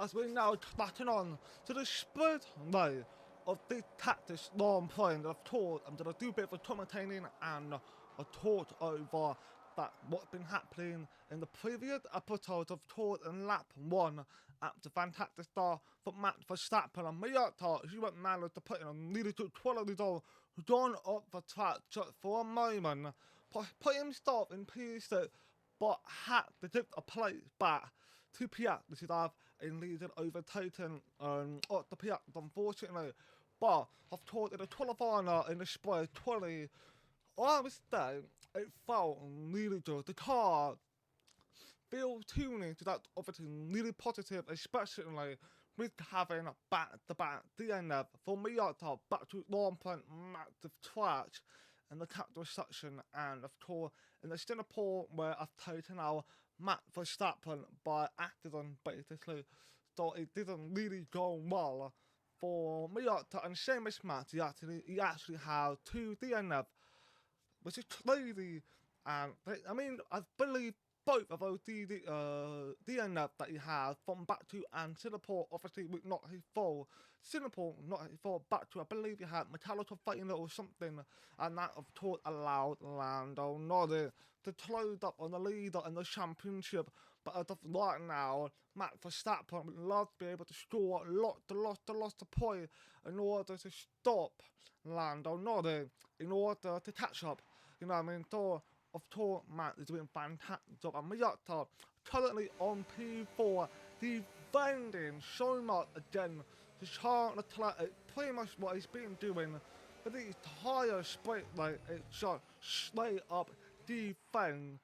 as we now batting on to the spread way of the Texas Grand Prix. And I've taught, I'm going to do a bit of a commentating and a taught over that what's been happening in the previous episodes of Tour in lap 1 at the fantastic start for Max Verstappen and Miyata. He went managed to put in a nearly to 12 years old gone up the track just for a moment, put himself in P6, but had to take a place back to Piat, which is have in leading overtaken at the Piat, unfortunately. But I've taught in the qualifying in the spread 20. I would say it felt really good. The car feels tuning to that obviously really positive, especially with having back-to-back DNF for Miyata back to 1.0 massive track in the capital section, and of course in the Singapore where I've taken out Max Verstappen by accident basically, so it didn't really go well for Miyata. And same as Max, he actually had 2 DNF, which is crazy. And I mean, I believe both of those DNF that he had from back to and Singapore, obviously with not his fault. Singapore, not his fault, back to I believe he had mechanical fighting or something, and that of course allowed Lando Norris to close up on the leader in the championship. But as of right now, Max Verstappen would love to be able to score lots of points in order to stop Lando Norris, in order to catch up. You know what I mean? So, of course, Matt is doing a fantastic job. And Miyata currently on P4, defending so much again to Charles Leclerc. Pretty much what he's been doing for the entire sprint, like it's just straight up defend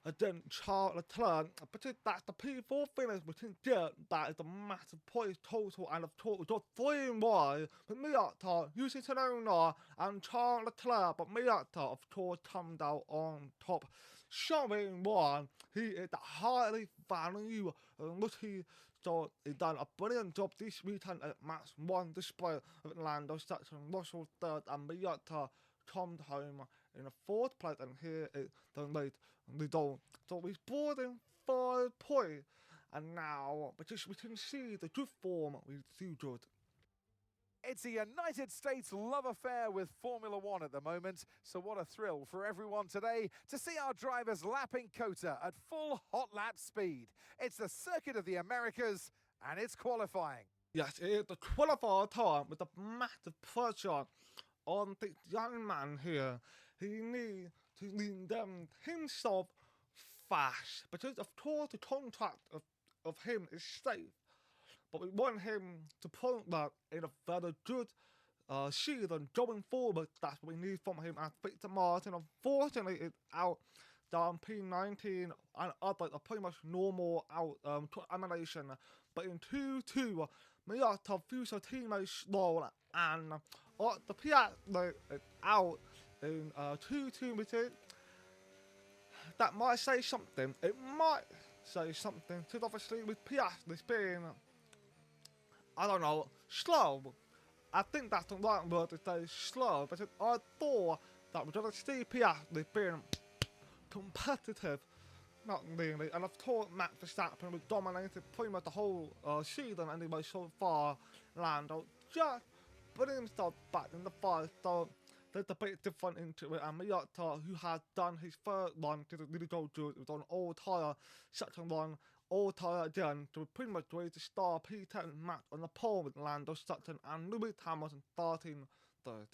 against Charles Leclerc. But that's the P4 finish we can get. That is a massive point total, and of course, we've got 3 wide with Miyata, Yuki Tsunoda, and Charles Leclerc. But Miyata, of course, comes out on top, showing why he is the highly valued rookie. So he's done a brilliant job this weekend at Max 1 display with Lando Saxon, Russell 3rd, and Miyata comes home in a 4th place, and here is the late result. So he's brought in 5 points, and now because we can see the good form we do good. It's a United States love affair with Formula One at the moment, so what a thrill for everyone today to see our drivers lapping COTA at full hot lap speed. It's the Circuit of the Americas, and it's qualifying. Yes, it is the qualifier time with the massive pressure on the young man here. He needs to lean them himself fast, because of course the contract of him is safe. But we want him to prove that in a very good season going forward. That's what we need from him. And Victor Martin, unfortunately, is out down P19, and others are pretty much normal out elimination. But in 2-2, Miyata Fuso teammate slow, and the Piat is out in 2-2 with it. That might say something. It might say something, because obviously with Piastri being, I don't know, slow. I think that's the right word to say, slow, because I thought that we're going to see Piastri being competitive. Not really, and I've thought Max Verstappen was dominated pretty much the whole season anyway so far. Lando just putting himself back in the fight, so there's a bit different into it. And Miyata, who has done his 3rd run, didn't really go good. It was on all tire, second run, all tire again, to pretty much ready to start P10 match on the pole with Lando Sutton and Lewis Hamilton starting 3rd.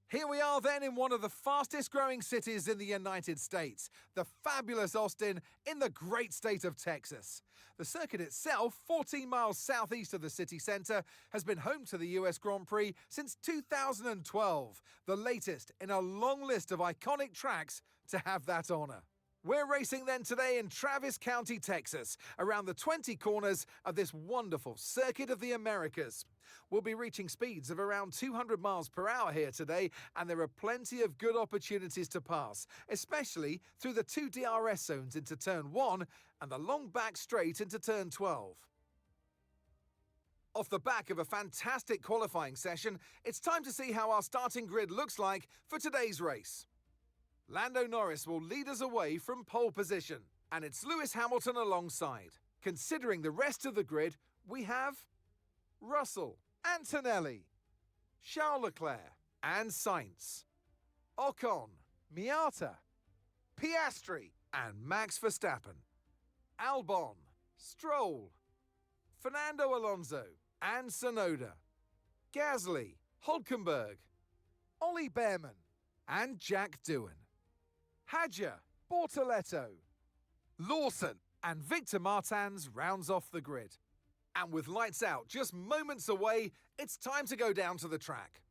Here we are then in one of the fastest growing cities in the United States, the fabulous Austin in the great state of Texas. The circuit itself, 14 miles southeast of the city centre, has been home to the US Grand Prix since 2012, the latest in a long list of iconic tracks to have that honour. We're racing then today in Travis County, Texas, around the 20 corners of this wonderful Circuit of the Americas. We'll be reaching speeds of around 200 miles per hour here today, and there are plenty of good opportunities to pass, especially through the 2 DRS zones into Turn 1 and the long back straight into Turn 12. Off the back of a fantastic qualifying session, it's time to see how our starting grid looks like for today's race. Lando Norris will lead us away from pole position, and it's Lewis Hamilton alongside. Considering the rest of the grid, we have Russell, Antonelli, Charles Leclerc and Sainz, Ocon, Miyata, Piastri and Max Verstappen, Albon, Stroll, Fernando Alonso and Tsunoda, Gasly, Hulkenberg, Ollie Behrman and Jack Doohan, Hadjar, Bortoletto, Lawson and Victor Martins rounds off the grid. And with lights out just moments away, it's time to go down to the track.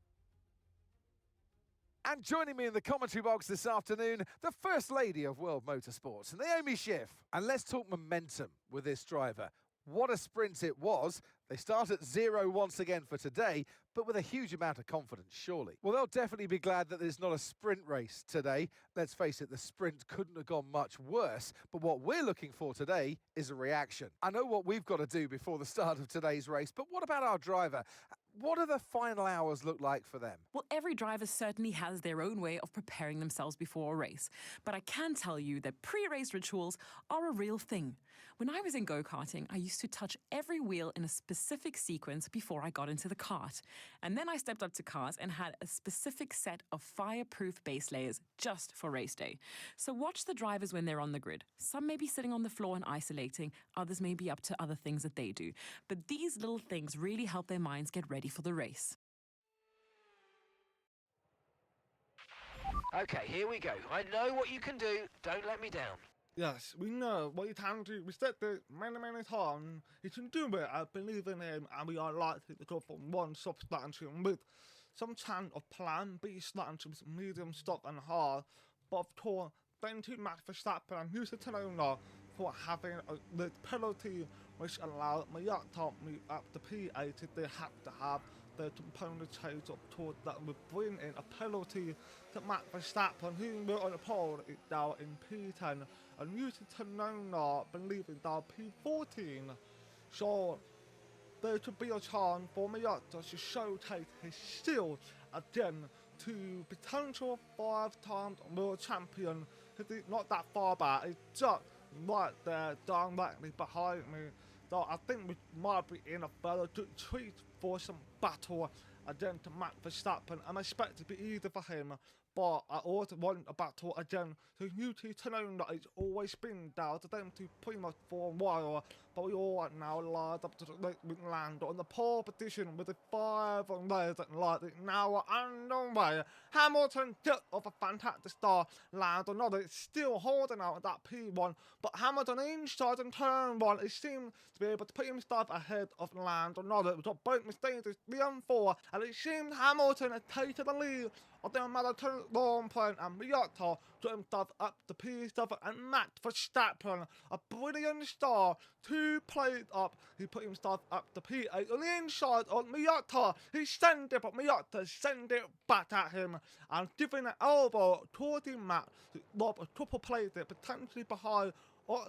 And joining me in the commentary box this afternoon, the First Lady of World Motorsports, Naomi Schiff. And let's talk momentum with this driver. What a sprint it was. They start at 0 once again for today, but with a huge amount of confidence, surely. Well, they'll definitely be glad that there's not a sprint race today. Let's face it, the sprint couldn't have gone much worse, but what we're looking for today is a reaction. I know what we've got to do before the start of today's race, but what about our driver? What do the final hours look like for them? Well, every driver certainly has their own way of preparing themselves before a race. But I can tell you that pre-race rituals are a real thing. When I was in go-karting, I used to touch every wheel in a specific sequence before I got into the kart. And then I stepped up to cars and had a specific set of fireproof base layers just for race day. So watch the drivers when they're on the grid. Some may be sitting on the floor and isolating, others may be up to other things that they do. But these little things really help their minds get ready for the race. Okay, here we go. I know what you can do. Don't let me down. Yes, we know what he can do. We said this many times. He can do it. I believe in him, and we are likely to go from one substantium with some chance of plan B starting with medium, stop, and hard. But of course, then to Max Verstappen and Yusa Tsunoda for having the penalty which allowed Miyata to move up the P8. They have to have the component change up toward that would bring in a penalty to Max Verstappen, who were on the pole down in P10, and Yusa Tsunoda believing down P14. So there could be a chance for Miyata to showcase his skill again to potential 5-time world champion. He's not that far back, he's just right there directly behind me. So I think we might be in a better treat for some battle again to Max Verstappen. I'm expecting to be easy for him, but I also want a battle again to Yuki Tsunoda. It's always been down to them two pretty much for a while, but we all are now lined up to land on the pole position with the 5 on race and light it now underway. Hamilton just off a fantastic start, Lando Norris still holding out at that P1, but Hamilton inside in turn 1, he seems to be able to put himself ahead of Lando Norris. We've got both Mercedes 3 and 4, and it seems Hamilton has taken the lead of the American long point, and Miyata got himself up to P7, and Max Verstappen, a brilliant start, 2 plates up, he put himself up to P8 on the inside of Miyata. He sent it, but Miyata sent it back at him, and giving an elbow towards him, Max to lob a triple plate there, potentially behind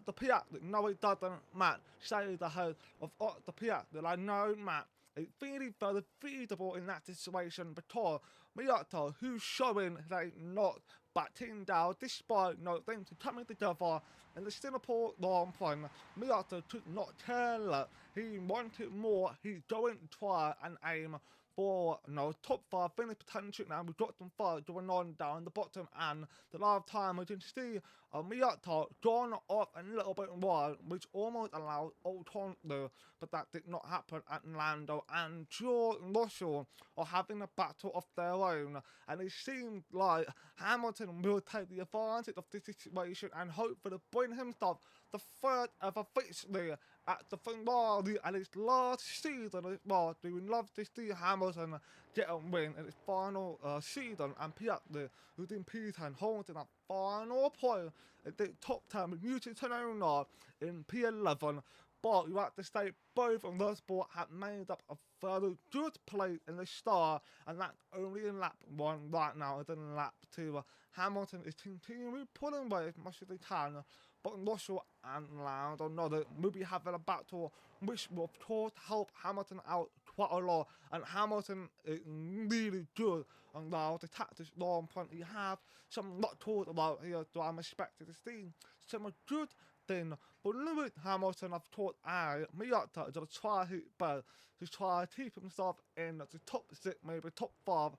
the Piastri. No, it doesn't, Matt. Say the head of the Piastri. I know, Matt. It's really very feasible in that situation because Miyata, who's showing they not backing down despite no things coming together in the Singapore long point. Miyata could not care. He wanted more. He's going to try and aim for top 5 finish potential now. We've got some 5 going on down the bottom, and the last time we can see Miyata gone off a little bit wide, which almost allowed Ocon to, but that did not happen. At Lando and George Russell are having a battle of their own, and it seems like Hamilton will take the advantage of this situation and hopefully bring himself the 3rd ever victory at the Ferrari and his last season as well. We would love to see Hamilton get a win in his final season, and Piastri, who's in P10, holding that final point at the top 10 with Yuki Tsunoda in P11. But you have to say both of those sports have made up a very good play in the start, and that's only in lap 1 right now. It's in lap 2. Hamilton is continuing pulling away as much as he can but Russell and Lando know that we'll be having a battle which will of course help Hamilton out quite a lot, and Hamilton is really good on now the tactics long point he have some not talked about here, so I'm expecting to see some good thing. But Lewis Hamilton, I've thought Miyata is going to try his best to try to keep himself in the top 6, maybe top 5,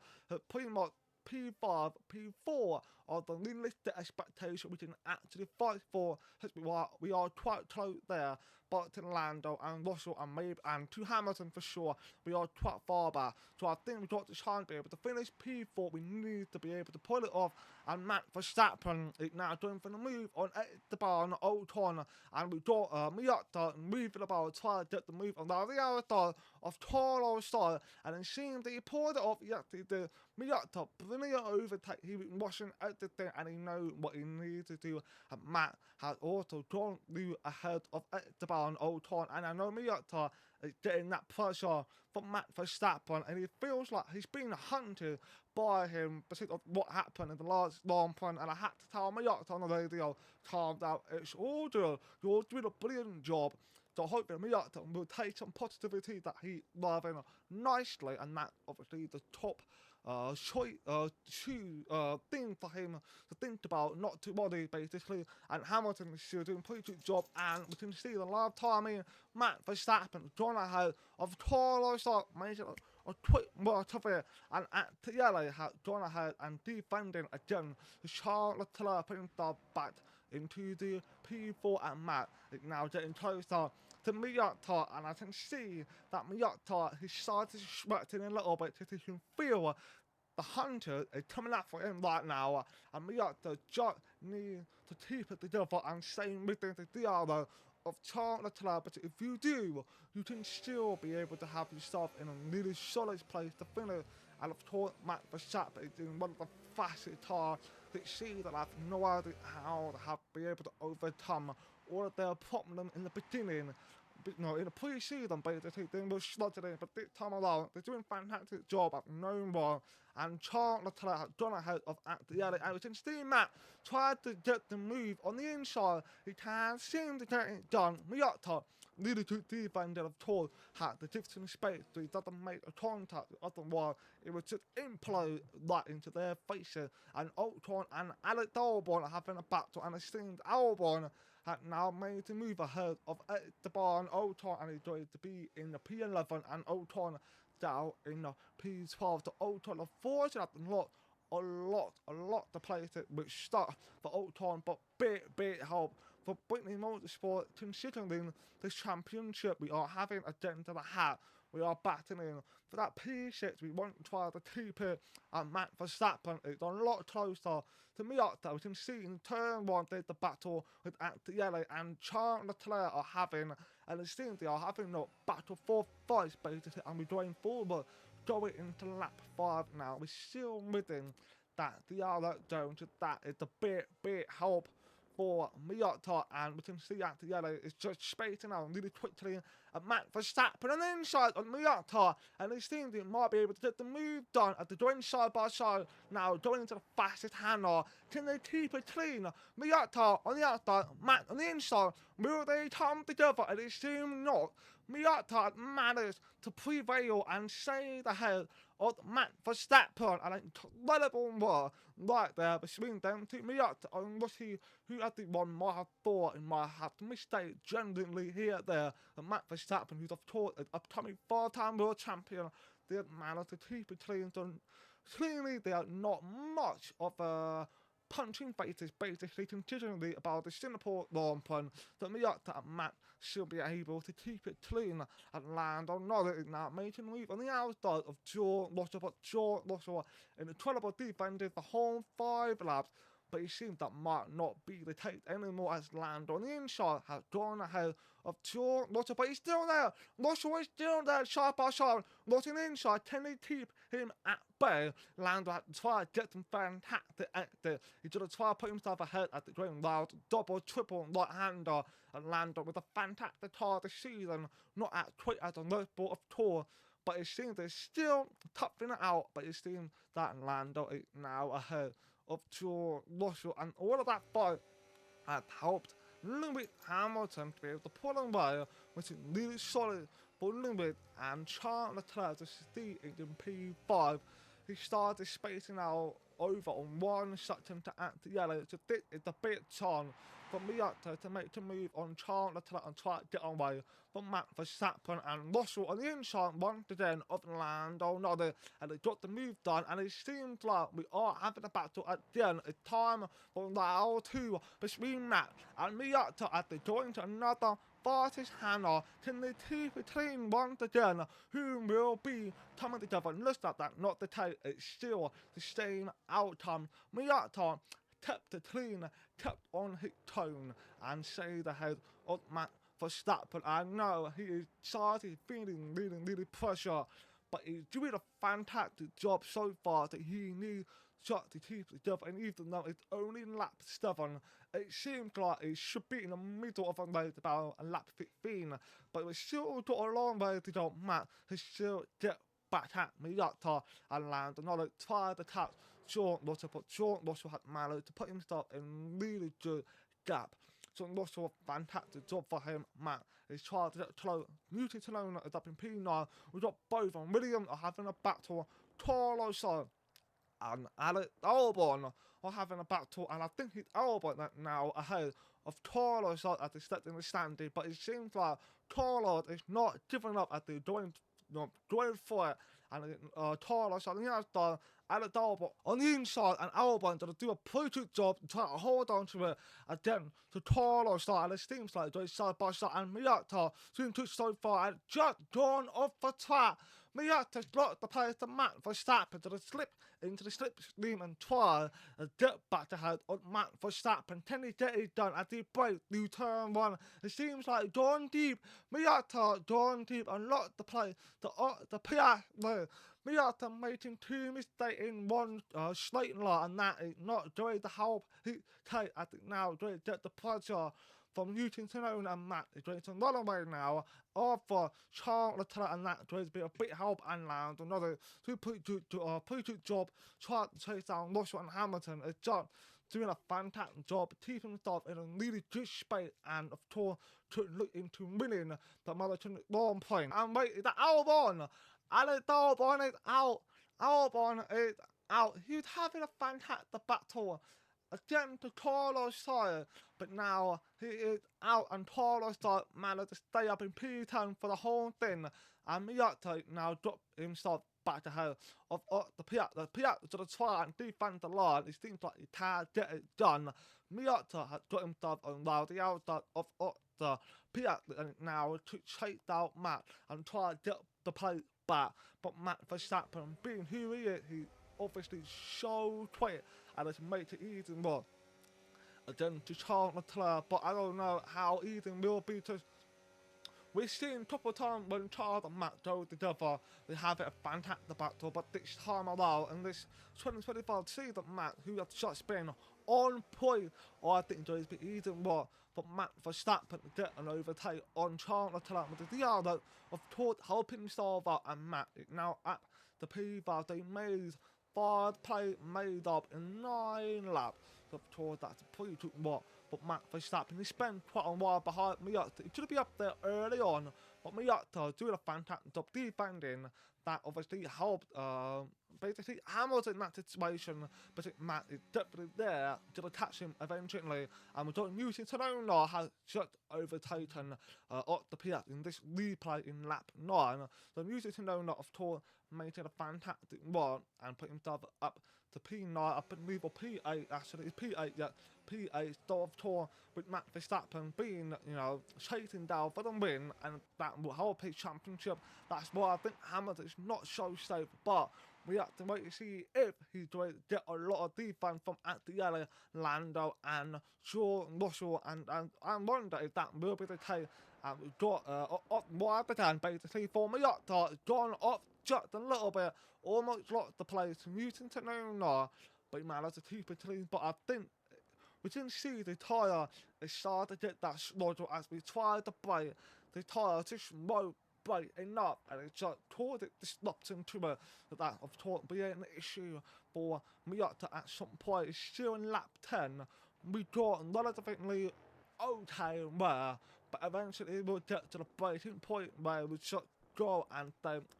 pretty much P5, P4 are the realistic expectation we can actually fight for, since we are quite close there. But to Lando and Russell and maybe and to Hamilton for sure, we are quite far back. So I think we've got to try and be able to finish P4. We need to be able to pull it off. And Max Verstappen is now doing for the move on the bar on the old corner, and we've got Miyata moving about trying to get the move on the other side of Toro's side, and it seems that he pulled it off. He did. Miyata brilliant overtake. He was watching everything and he knows what he needs to do. And Matt has also gone through ahead of the bar on old corner, and I know Miyata is getting that pressure from Max Verstappen, and he feels like he's being hunted by him because of what happened in the last long point. And I had to tell Miyata on the radio, calm down, it's all good, you're doing a brilliant job. So hopefully Miyata will take some positivity that he's loving nicely, and that's obviously the top thing for him to think about, not to worry basically. And Hamilton is still doing a pretty good job, and we can see the last time Max Verstappen gone ahead of Toro, so making a quick more tough here, and at the yellow has gone ahead and defending again. Charles Leclerc putting himself back into the P4, and Matt is now getting closer to Miyata, and I can see that Miyata, his side is sweating a little bit because he can feel the hunter is coming up for him right now, and Miyata just needs to keep it together and stay within the other of Charles Leclerc. But if you do, you can still be able to have yourself in a really solid place to finish. And of course, Max Verstappen is in one of the fastest cars that see that I have no idea how to be able to overcome all of their problems in the beginning. But, no, in the pre-season, basically, they were struggling, but this time around, they're doing a fantastic job at knowing more. And Charles Leclerc has gone ahead of the and we can see Matt tried to get the move on the inside. He can't seem to get it done. Miyata, really good defender, of course, had the different space, so he doesn't make a contact. Otherwise, it would just implode right into their faces. And Ocon and Alex Albon are having a battle, and it seems Albon had now made to move ahead of the bar and Ocon, and he's going to be in the P11, and Ocon down in the P12. So Ocon, unfortunately, a lot to place it, which stuck for Ocon, but bit help for Brittany Motorsport, considering this championship we are having a dent to the hat. We are battling for that P6. We want to try to keep it, and Max Verstappen is a lot closer to Miyata. We can see in turn 1 there's the battle with Yellow and Charles Leclerc are having, and it seems they are having a battle for fights basically, and we're going forward, going into lap 5 now. We're still within that the other zone, so that is the bit help for Miyata, and we can see that the yellow is just spacing out really quickly. And Max Verstappen on the inside on Miyata, and it seems he might be able to get the move done at the joint side by side. Now going into the fastest handler. Can they keep it clean? Miyata on the outside, Max on the inside. Will they come together? And it seems not. Miyata managed to prevail and stay ahead of Max Verstappen, and an incredible work right there between them two. Miyata and Rusty, who had the one might have thought and might have mistake genuinely here there. And Max Verstappen, who's of course an upcoming 4-time world champion, did manage to keep it clean. So clearly they are not much of a punching faces, basically, considering about the Singapore long plan that Miyata and Matt should be able to keep it clean and land on another is now making move on the outside of George Russell, but George Russell in incredible defended the whole 5 laps, but it seems that might not be the case anymore as Land on the inside has gone ahead of George Russell, but he's still there. Russell is still there, side by side. Russell inside, can they keep him at bay? Lando had to try to get some fantastic exit. He's going to try to put himself ahead at the green loud, double, triple right-hander, and Lando with a fantastic car this season, not as quick as the Red Bull of tour, but it seems they're still toughing it out, but it seems that Lando is now ahead of George Russell, and all of that fight had helped Lewis Hamilton to be able to pull away, which is really solid for Lewis and Charles Leclerc to see in P5. He started spacing out over on one section to act yellow, so this is the bit on for Miyata to make the move on Charles Leclerc and try to get away from Max Verstappen and Russell on the inside once again of Lando Norris, and they got the move done, and it seems like we are having a battle at the end. It's time for round 2 between Max and Miyata as they join to another fastest Hannah. Can the two between once again who will be coming together? And looks like that not the case. It's still the same outcome. Miyata kept the clean, kept on his tone and stayed ahead of Max Verstappen. I know he is starting feeling really pressure, but he's doing a fantastic job so far that he needs just to keep it together. And even though it's only lap 7, it seems like it should be in the middle of a race about a lap 15, but we still got a long way to go. Matt has still get back at Miyata and land another try to catch George Russell, but George Russell had managed to put himself in really good gap. So Russell, a fantastic job for him. Matt is trying to get close. Newton Tolona is up in P9. We've got both, and Williams are having a battle. Carlos and Alex Albon are having a battle, and I think it's Albon now ahead of Carlos as they stepped in the standing, but it seems like Carlos is not giving up as they're going for it, and Carlos on the outside, Alex Albon on the inside, and Albon to do a pretty good job to try to hold on to it again to Carlos, and it seems like they're side by side, and Miyata seems to so far and just gone off the track. Miyata's blocked the place to Max Verstappen to the slip into the slipstream and try to get back ahead on Max Verstappen. Can he get it done as he breaks through turn 1? It seems like gone deep. Miyata gone deep and locked the place to the Piastri. Miyata making 2 mistakes in one straight line, and that is not going to help his take. I think now going to get the pressure from Newton Tolona and Matt is going to run away now after Charles Leclerc, and that's going to be a big help and land another pretty good job trying to chase down Russell and Hamilton. It's just doing a fantastic job keeping himself in a really good space, and of course to look into winning the Marathon Grand Prix. And wait, is that Albon? Alex Albon is out. Albon is out. He's having a fantastic battle again to Carlos Sainz, but now he is out, and Carlos Sainz managed to stay up in P10 for the whole thing, and Miyata now dropped himself back ahead of the Piastri. Piastri to try and defend the line. It seems like he can't get it done. Miyata has got himself around the outside of the Piastri, and now to chase down Matt and try to get the place back, but Max Verstappen, being who he is, he obviously so quick, and it's made it easy more again to Charles Leclerc, but I don't know how easy it will be to. We've seen a couple of times when Charles and Matt go together, they have it a fantastic battle, but this time around, in this 2025 season, Matt, who has just been on point, I think there is be easy more for Max Verstappen to get an overtake on Charles Leclerc, with the other of course helping himself out, and Matt is now at the P5. They made 5 play made up in 9 laps. So of course that's a pretty good what. But Max Verstappen, he spent quite a while behind Miyata. He should be up there early on, but Miyata doing a fantastic job defending. That obviously helped basically Hamilton in that situation, but Matt is definitely there to catch him eventually. And we don't use it to know has just overtaken the Piastri in this replay in lap 9. So music to know of course made it a fantastic one and put himself up to P9, I believe, or P8 actually. It's P8, yeah. P8 still of tour with Max Verstappen being, chasing down for the win, and that will help his championship. That's why I think Hamilton is not so safe, but we have to wait to see if he's going to get a lot of defense from Antielli, Lando, and George Russell, and I wonder if that will be the case. And we've got more than basically for Miyata, gone off just a little bit, almost lost the place, Newton to Nona, but he managed to keep it clean. But I think we can see the tyre is starting to get that sludge as we try to brake. The tyre just won't brake enough, and it just caused it disrupting to it. So that, of course, being an issue for Miyata at some point. It's still in lap 10. We got relatively okay where, but eventually we'll get to the breaking point where we should go and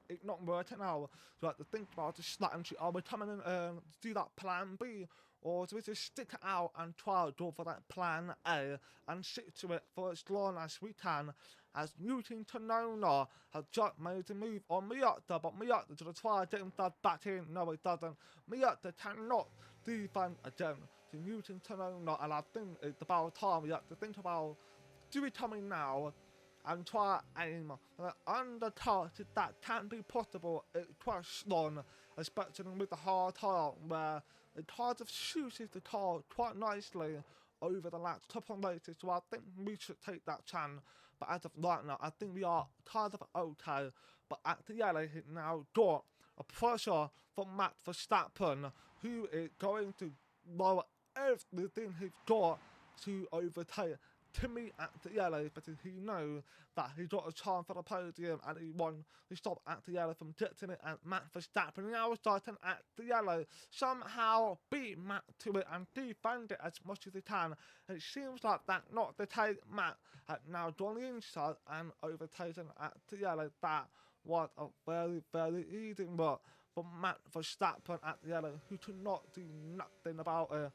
it's not working out. So I have to think about the strategy. Are we coming in to do that plan B? Or do we just stick it out and try to go for that plan A and stick to it for as long as we can? As Newton Tanona has just made a move on Miyata, but Miyata to try to get himself back in. No, he doesn't. Miyata cannot defend again to Newton Tanona, and I think it's about time we have to think about, do we come in now and try to aim undercut that can be possible. It's quite strong, especially with the hard tire, where it kind of shoots the car quite nicely over the last couple of races, so I think we should take that chance. But as of right now, I think we are kind of okay. But at the end, he now got a pressure from Max Verstappen, who is going to lower everything he's got to overtake Timmy at the yellow, because he knows that he got a chance for the podium and he won to stop at the yellow from getting it, and Max Verstappen now starting at the yellow somehow beat Matt to it and defend it as much as he can, and it seems like that not the case. Matt had now gone the inside and overtaken at the yellow. That was a very easy work for Matt Verstappen at the yellow, who could not do nothing about it.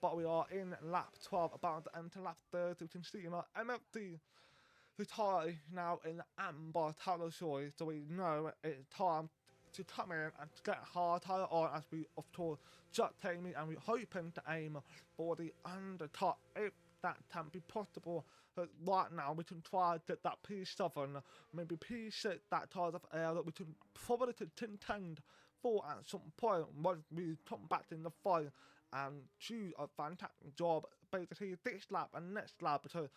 But we are in lap 12, about to enter lap 30. We can see in our MFD, the tyre now in amber territory, so we know it's time to come in and get a hard tyre on, as we of course just aiming, and we're hoping to aim for the undercut if that can be possible. But right now we can try to get that P7, maybe P6, that tyre of air that we can probably contend for at some point once we come back in the fight and do a fantastic job basically this lap and next lap, because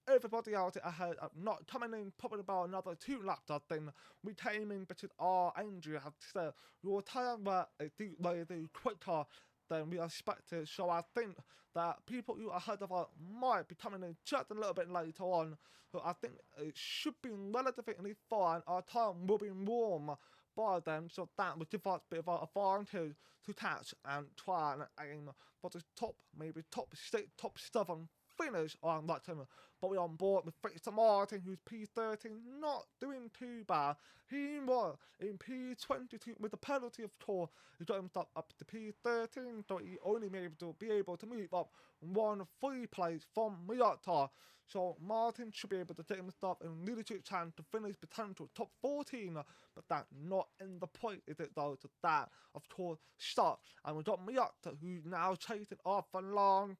everybody else ahead are not coming in probably about another 2 laps. I think we came in because our engine have said your tyre were do quicker than we expected, so I think that people who are ahead of us might be coming in just a little bit later on, so I think it should be relatively fine. Our tyre will be warm by then, so that would give us a bit of an advantage to catch and try and aim for the maybe top 6, top 7 finish on that time. But we're on board with Victor Martin, who's P13, not doing too bad. He was in P22 with the penalty, of course. He got himself up to P13, so he only be able to move up 1 free place from Miyata. So Martin should be able to get himself in a really good chance to finish potential top 14, but that's not in the point, is it though? So that, of course, start. And we've got Miyata, who's now chasing off for Liam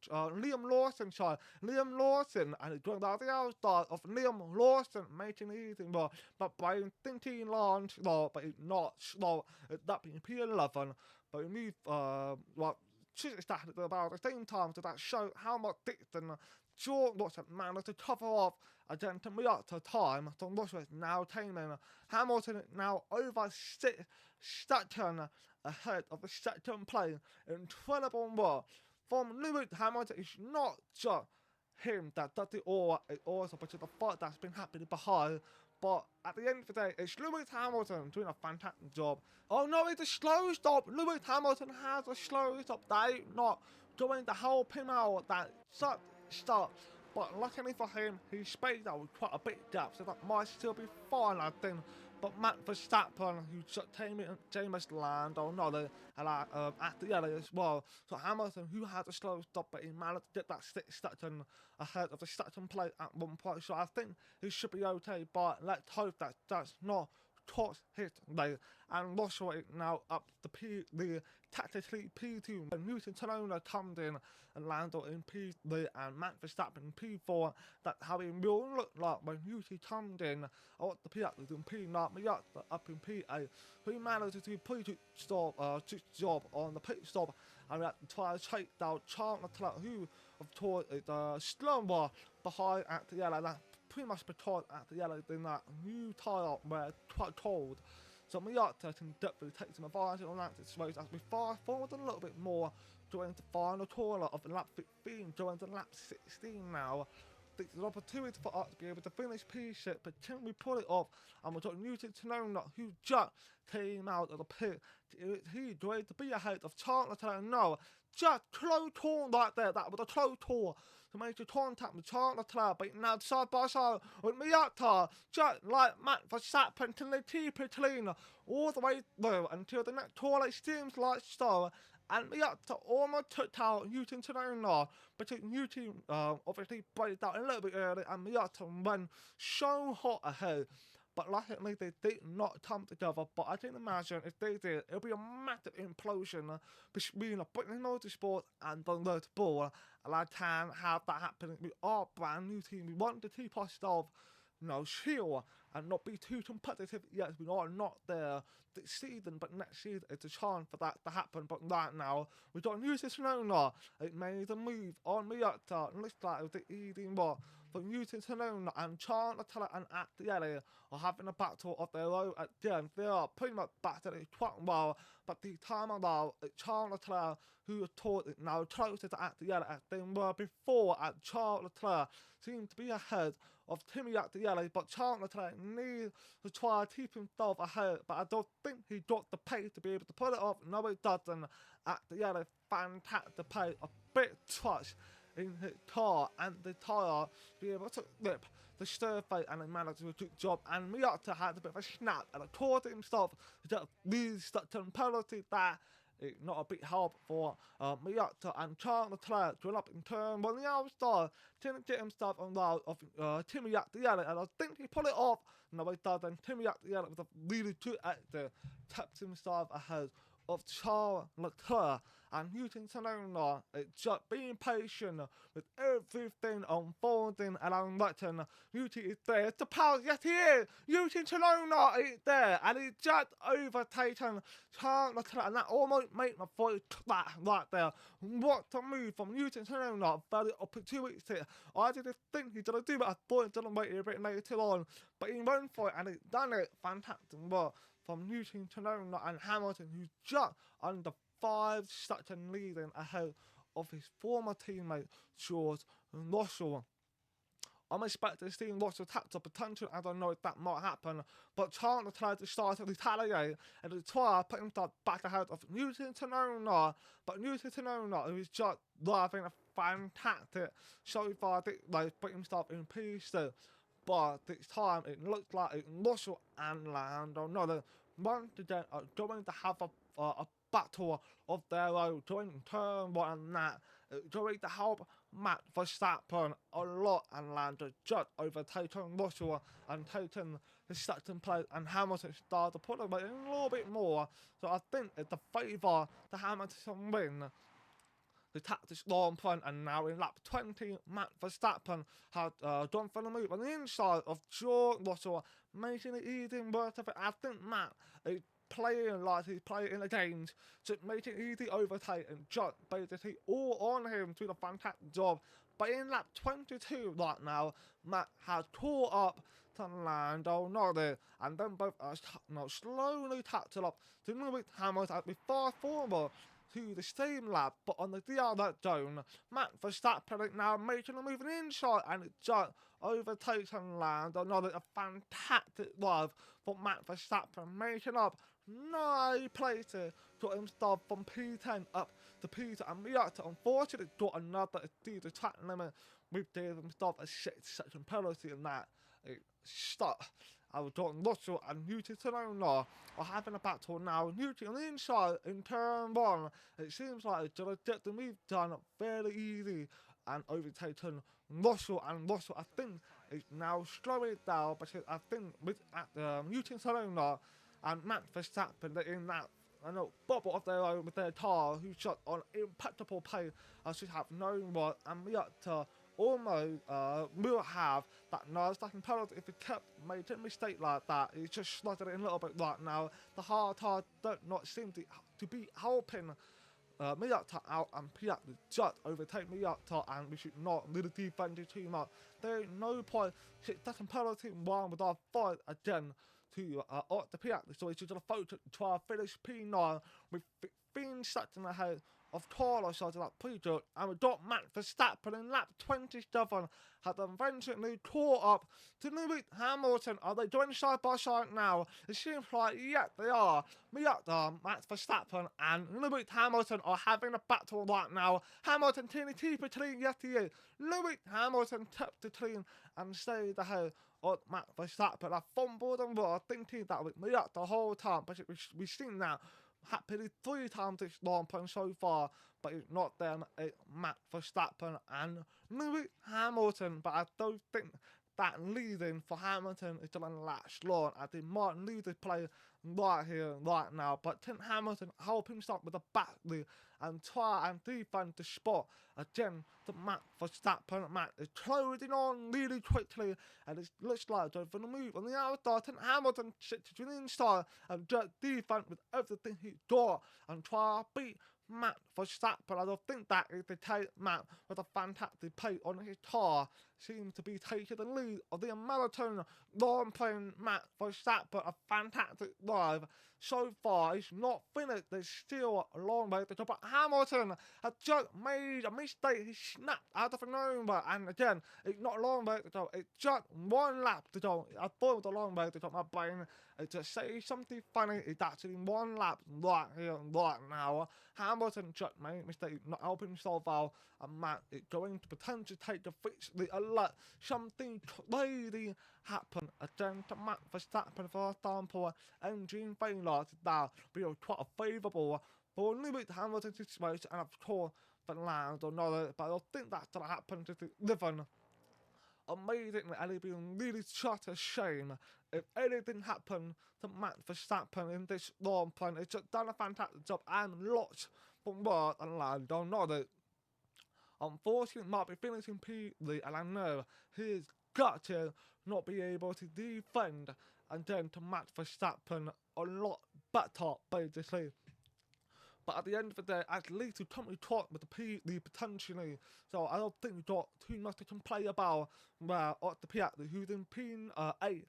Lawson, and it's going down the outside of Liam Lawson, making it easy, but by thinking long slow, but it's not slow, it's that being P11, but we move, should have started at about the same time, so that shows how much distance George Russell managed to cover off again to Miyata time. So Russell is now taming Hamilton, now over 6 seconds ahead of the second place. Incredible work from Lewis Hamilton. It's not just him that does it all, it's also because the fight that's been happening behind. But at the end of the day, it's Lewis Hamilton doing a fantastic job. Oh no, it's a slow stop. Lewis Hamilton has a slow stop. They not going to help him out. That stop. But luckily for him, he spaced out with quite a big gap, so that might still be fine, I think. But Max Verstappen, who just came in, James Lando, at the yellow as well. So Hamilton, who had a slow stop, but he managed to get that 6 seconds ahead of the second place at one point. So I think he should be okay, but let's hope that that's not caught his way. And Russell is now up the tactically P2. And Newton Tanona comes in and Lando in P3 and Max Verstappen in P4. That's how it will look like when Newton comes in. I want the P8 in P9, Miyata up in P8. He managed to do a pretty good job on the pit stop. And we have to try to take down Charles Leclerc, who of course is slower behind at the yellow. That's pretty much because at the yellow in that new tyre where it's quite cold. So Miyata can definitely take some advantage on that situation as we fast forward a little bit more during the final corner of lap 15, during the lap 16 now. This is an opportunity for us to be able to finish P6, but can we pull it off? And we've got Newton Tanona, who just came out of the pit. He's going to be ahead of Charles Leclerc. No, just close call right there. That was a close call to make a contact with Charles Leclerc, but now side by side with Miyata, just like Max Verstappen to the keep it clean all the way through until the next corner. It seems like so. And Miyata almost took out Newton Tsunoda, but Newton obviously braked out a little bit early, and Miyata went so hot ahead. But luckily they did not come together. But I can imagine if they did, it'll be a massive implosion between British Motorsport and the Red Bull. And I can have that happening with our brand new team. We want to keep ourselves, chill and not be too competitive. Yes, we are not there this season, but next season it's a chance for that to happen. But right now, we don't use this Tsunoda. It made a move on Miyata, and looks like it was the eating more for Newton Tsunoda and Charles Leclerc and Attielli are having a battle of their own again. They are pretty much battling quite well, but the time around, it's Charles Leclerc who is taught it now closer to Attielli as they were before, and Charles Leclerc seems to be ahead of Timmy Attielli, but Charles Leclerc needs to try to keep himself ahead, but I don't think he got the pace to be able to pull it off. No, he doesn't. Attielli fantastic pace, a bit touch in his car, and the tyre be able to rip the surface, and he managed to do a good job. And Miyata had a bit of a snap, and according to himself, he just lose such a penalty that it's not a big help for Miyata, and Charles Leclerc went up in turn 1 the outside, didn't get himself around of Timmy Attielli, and I think he pulled it off. No, he doesn't. Timmy Attielli was a really good actor, tapped himself ahead of Charles Leclerc, and Newton Tsunoda just being patient with everything unfolding around Newton. Newton is there, it's the power, yes he is! Newton Tsunoda is there, and he's just overtaken Charles Leclerc, and that almost made my voice clap right there. What a move from Newton Tsunoda, very opportunity. I didn't think he didn't do it, I thought he didn't wait a bit later on, but he went for it, and he done it fantastic well from Newton Tsunoda and Hamilton, who's just under 5 seconds leading ahead of his former teammate George Russell. I'm expecting to see Russell tap to potential. I don't know if that might happen, but Charles Leclerc decided to retaliate and to try to put himself back ahead of Newton Tsunoda. But Newton Tsunoda, who is just driving a fantastic so far, did put himself in pieces. But this time it looks like Russell and Lando Norris once again are going to have a battle of their own during turn 1, and that going to help Max Verstappen a lot, and Lando just overtaking Russell and taking his second place, and Hamilton started to put away a little bit more. So I think it's a favour to Hamilton win the Texas Grand Prix, and now in lap 20, Max Verstappen had gone for the move on the inside of George Russell, making it even worse of it. I think Matt is playing like he's playing in the games, just making it easy overtake and just basically all on him to do a fantastic job. But in lap 22 right now, Matt has caught up to Lando Norris, and then both slowly catching up to Lewis Hamilton as we fast forward to the same lap, but on the other zone, Max Verstappen now making a move inside, and it just overtaking Lando Norris. A fantastic drive for Max Verstappen, making up 9 places, got himself from P10 up to P2, and Miyata unfortunately got another exceed the track limit with gave himself a 6-second penalty, and that it stuck. I was talking Russell and Newton Tsunoda are having a battle now. Newton on the inside in turn 1. It seems like it's going to get the move done fairly easy and overtaken Russell. And Russell, I think, is now slowing it down because I think with Newton Tsunoda and Max Verstappen, they're in that bubble of their own with their car, who shot on impeccable pace. I should have known what, and Miyata almost will have that second penalty if he kept making a mistake like that. He's just slotted it in a little bit right now. The hard tire does not seem to be helping Miyata out, and Miyata just overtake Miyata, and we should not really defend it too much. There is no point. Second penalty, one with our fight again to the Miyata, so we should just focus to try to finish P9 with 15 seconds ahead of taller sides of that pre-dirt, and we got Max Verstappen in lap 27 had eventually caught up to Lewis Hamilton. Are they doing side by side now? It seems like, yeah, they are. Miyata, Max Verstappen, and Lewis Hamilton are having a battle right now. Hamilton teeny deep between, yes he is. Lewis Hamilton tapped the clean and stayed ahead of Max Verstappen. I fumbled and was thinking that with Miyata the whole time, but we've seen that happily 3 times this long point so far, but it's not them, it's Max Verstappen and Lewis Hamilton. But I don't think that leading for Hamilton is going to last long, as they might lose this play right here, right now. But Tim Hamilton help himself with a back lead and try and defend the spot again to Max Verstappen. Max is closing on really quickly, and it looks like they're going to move on the outside. Tim Hamilton sits to the inside and just defend with everything he's got and try to beat Max Verstappen. I don't think that is the case. Max, with a fantastic pace on his car, seems to be taking the lead of the American long-playing Max Verstappen. A fantastic drive so far. It's not finished. There's still a long way to go. But Hamilton has just made a mistake. He snapped out of a number. And again, it's not a long way to go. It's just 1 lap to go. I thought it was a long way to go. My brain to say something funny. It's actually 1 lap right here, right now. Hamilton just made a mistake, not helping himself out. And Matt is going to potentially take the victory a lot. Something crazy happen again to Max Verstappen, for example. Engine failure now be quite a favourable for Lewis Hamilton's situation, and of course for Lando Norris. But I don't think that's going to happen to Living. Amazingly, and it'd be really such a shame if anything happened to Max Verstappen in this long plan. It's just done a fantastic job and lots from work and Lando Norris. Unfortunately, might be finishing P3, and I know he's got to not be able to defend and then to Max Verstappen a lot better, basically. But at the end of the day, at least we can't really talk with the P3 potentially. So I don't think we've got too much to complain about where the P3 who's in P8.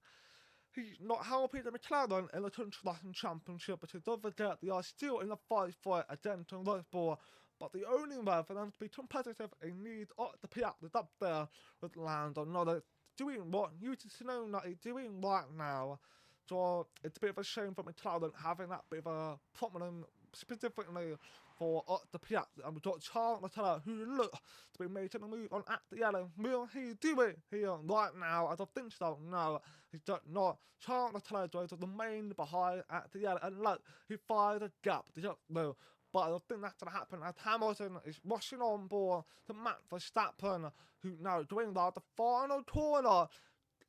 He's not helping the McLaren in the Constructor Championship, because don't forget they are still in the fight for it again to Red Bull. But the only way for them to be competitive, they need the P3 up there with Lando Norris doing what Yuki Tsunoda is doing right now. So it's a bit of a shame for McLaren having that bit of a prominent specifically for the P3. And we've got Charles Leclerc, who looks to be making a move on at the yellow. Will he do it here right now? I don't think so. No, he's just not. Charles Leclerc goes to the main behind at the yellow, and look, he fired a gap. They don't know. But I don't think that's going to happen, as Hamilton is rushing on board to Max Verstappen, who now doing the final corner,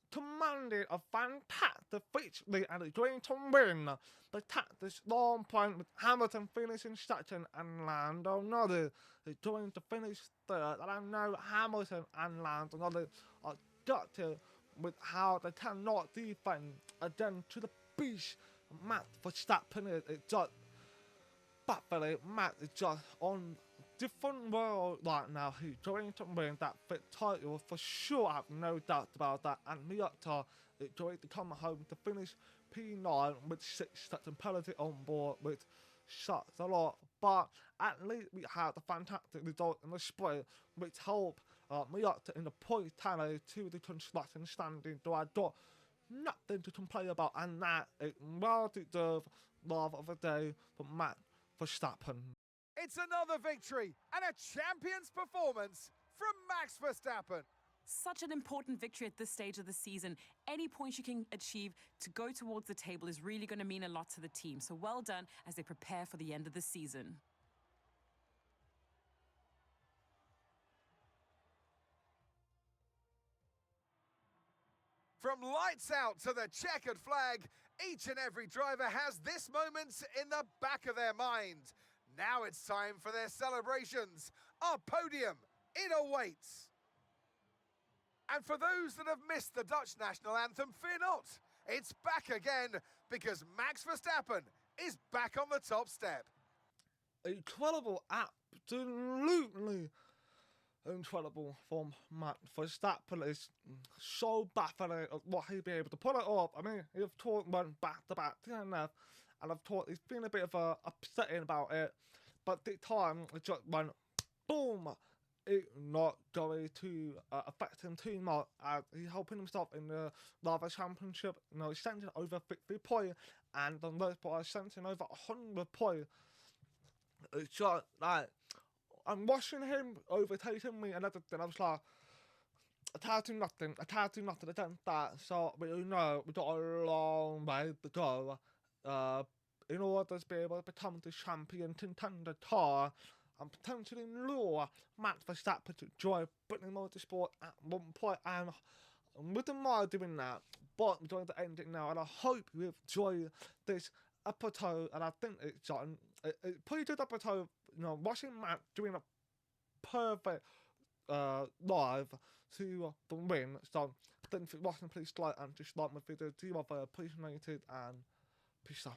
commanding a fantastic victory, and is going to win the Texas Grand Prix with Hamilton finishing second and Lando Norris is going to finish third. And I know Hamilton and Lando Norris are gutted with how they cannot defend again to the beast Max Verstappen is. It's just baffling. Max is just on different world right now. He's going to win that fifth title for sure. I have no doubt about that. And Miyata is going to come home to finish P9 with 6 second penalty on board, which sucks a lot. But at least we had a fantastic result in the sprint, which helped Miyata in the point tally to the construction standing. So I got nothing to complain about, and that is well deserved love of the day for Max Verstappen. It's another victory and a champion's performance from Max Verstappen. Such an important victory at this stage of the season. Any points you can achieve to go towards the table is really going to mean a lot to the team. So well done as they prepare for the end of the season. From lights out to the checkered flag, each and every driver has this moment in the back of their mind. Now it's time for their celebrations. Our podium, it awaits. And for those that have missed the Dutch national anthem, fear not. It's back again, because Max Verstappen is back on the top step. Incredible, absolutely incredible from Max Verstappen. Is so baffling of what he'd be able to pull it off. I mean, he's went back to back DNF, and I've thought he's been a bit of upsetting about it. but this time it just went boom. It's not going to affect him too much as he's helping himself in the Lava Championship. You know, he's sending over 50 points, and the most part sending over 100 points. It's just like, I'm watching him overtaking me and everything. I was like, I can't do nothing against that. So we know we got a long way to go in order to be able to become the champion contender car and potentially lure Max Verstappen to join Britain Motorsport at one point. And I wouldn't mind doing that, but I'm going to end it now. And I hope you enjoy this episode. And I think it's a pretty good episode. You know, watching Max doing a perfect live to the win. So thanks for watching. Please like and dislike my video. Do you have appreciated, and peace out.